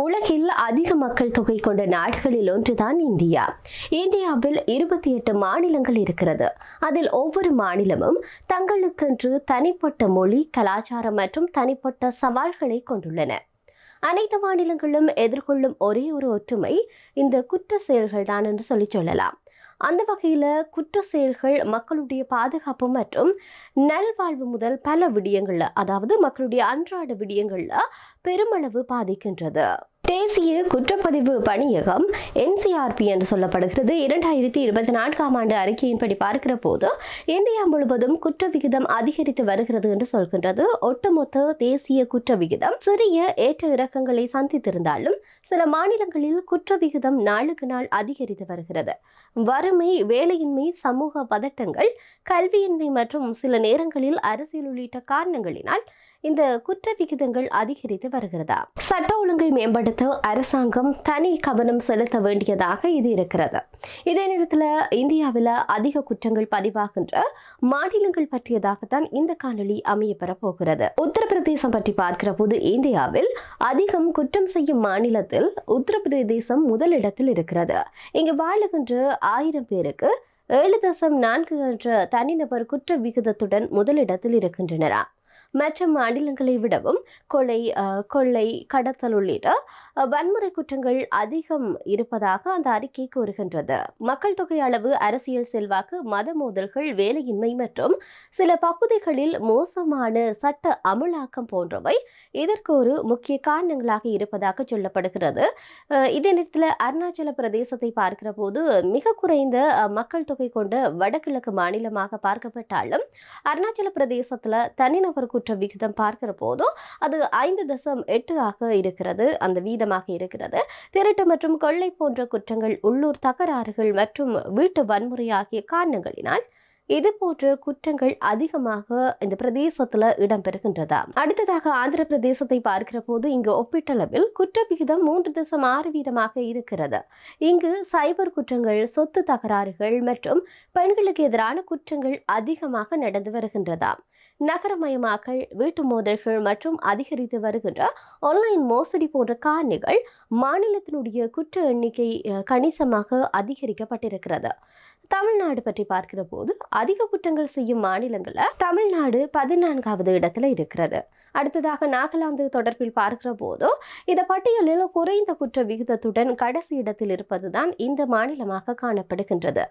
உலகில் அதிக மக்கள் தொகை கொண்ட நாடுகளில் ஒன்றுதான் இந்தியா. இந்தியாவில் 28 மாநிலங்கள் இருக்கிறது. அதில் ஒவ்வொரு மாநிலமும் தங்களுக்கென்று தனிப்பட்ட மொழி, கலாச்சாரம் மற்றும் தனிப்பட்ட சவால்களை கொண்டுள்ளன. அனைத்து மாநிலங்களும் எதிர்கொள்ளும் ஒரே ஒரு ஒற்றுமை இந்த குற்ற செயல்கள் தான் என்று சொல்லலாம். அந்த வகையில் குற்ற செயல்கள் மக்களுடைய பாதுகாப்பு மற்றும் நல்வாழ்வு முதல் பல விடயங்கள்ல, அதாவது மக்களுடைய அன்றாட விடயங்கள்ல பெருமளவு பாதிக்கின்றது. தேசிய குற்றப்பதிவு பணியகம் NCRP என்று சொல்லப்படுகிறது. 2024ஆம் ஆண்டு அறிக்கையின்படி பார்க்கிற போது இந்தியா முழுவதும் குற்ற விகிதம் அதிகரித்து வருகிறது என்று சொல்கின்றது. ஒட்டுமொத்த தேசிய குற்ற விகிதம் சிறிய ஏற்ற இறக்கங்களை சந்தித்திருந்தாலும் சில மாநிலங்களில் குற்ற விகிதம் நாளுக்கு நாள் அதிகரித்து வருகிறது. வறுமை, வேலையின்மை, சமூக பதட்டங்கள், கல்வியின்மை மற்றும் சில நேரங்களில் அரசியல் உள்ளிட்ட காரணங்களினால் இந்த குற்ற விகிதங்கள் அதிகரித்து வருகிறதா. சட்ட ஒழுங்கை மேம்படுத்த அரசாங்கம் தனி கவனம் செலுத்த வேண்டியதாக இது இருக்கிறது. இதே நேரத்தில் இந்தியாவில் அதிக குற்றங்கள் பதிவாகின்ற மாநிலங்கள் பற்றியதாகத்தான் இந்த காணொலி அமையப்பெற போகிறது. உத்தரப்பிரதேசம் பற்றி பார்க்கிற போது இந்தியாவில் அதிகம் குற்றம் செய்யும் மாநிலத்தில் உத்தரப்பிரதேசம் முதலிடத்தில் இருக்கிறது. இங்கு வாழுகின்ற 1000 பேருக்கு 7.4 என்ற தனிநபர் குற்ற விகிதத்துடன் முதலிடத்தில் இருக்கின்றனர். மற்ற மாநிலங்களை விடவும் கொள்ளை, கடத்தல் உள்ளிட்ட வன்முறை குற்றங்கள் அதிகம் இருப்பதாக அந்த அறிக்கை கூறுகின்றது. மக்கள் தொகை அளவு, அரசியல் செல்வாக்கு, மத மோதல்கள், வேலையின்மை மற்றும் சில பகுதிகளில் மோசமான சட்ட அமலாக்கம் போன்றவை இதற்கு ஒரு முக்கிய காரணங்களாக இருப்பதாக சொல்லப்படுகிறது. இதே நேரத்தில் அருணாச்சல பிரதேசத்தை பார்க்கிற போது மிக குறைந்த மக்கள் தொகை கொண்ட வடகிழக்கு மாநிலமாக பார்க்கப்பட்டாலும் அருணாச்சல பிரதேசத்தில் தனிநபர் குற்ற விகிதம் பார்க்கிற போதும் அது 5.8 ஆக இருக்கிறது. அந்த வீதமாக இருக்கிறது. திருட்டு மற்றும் கொள்ளை போன்ற குற்றங்கள், உள்ளூர் தகராறுகள் மற்றும் வீட்டு வன்முறை ஆகிய காரணங்களினால் இது போன்ற குற்றங்கள் அதிகமாக இந்த பிரதேசத்துல இடம்பெறுகின்றதா. அடுத்ததாக ஆந்திர பிரதேசத்தை பார்க்கிற போது இங்கு ஒப்பீட்டளவில் குற்ற விகிதம் 3.6% இருக்கிறது. இங்கு சைபர் குற்றங்கள், சொத்து தகராறுகள் மற்றும் பெண்களுக்கு எதிரான குற்றங்கள் அதிகமாக நடந்து வருகின்றதா. நகரமயமாக்கல், வீட்டு மோதல்கள் மற்றும் அதிகரித்து வருகின்ற ஆன்லைன் மோசடி போன்ற காரணிகள் மாநிலத்தினுடைய குற்ற எண்ணிக்கை கணிசமாக அதிகரிக்கப்பட்டிருக்கிறது. தமிழ்நாடு பற்றி பார்க்கிற போது அதிக குற்றங்கள் செய்யும் மாநிலங்களில் தமிழ்நாடு 14வது இடத்துல இருக்கிறது. அடுத்ததாக நாகாலாந்து தொடர்பில் பார்க்கிற போது இந்த பட்டியலில் குறைந்த குற்ற விகிதத்துடன் கடைசி இடத்தில் இருப்பதுதான் இந்த மாநிலமாக காணப்படுகின்றது.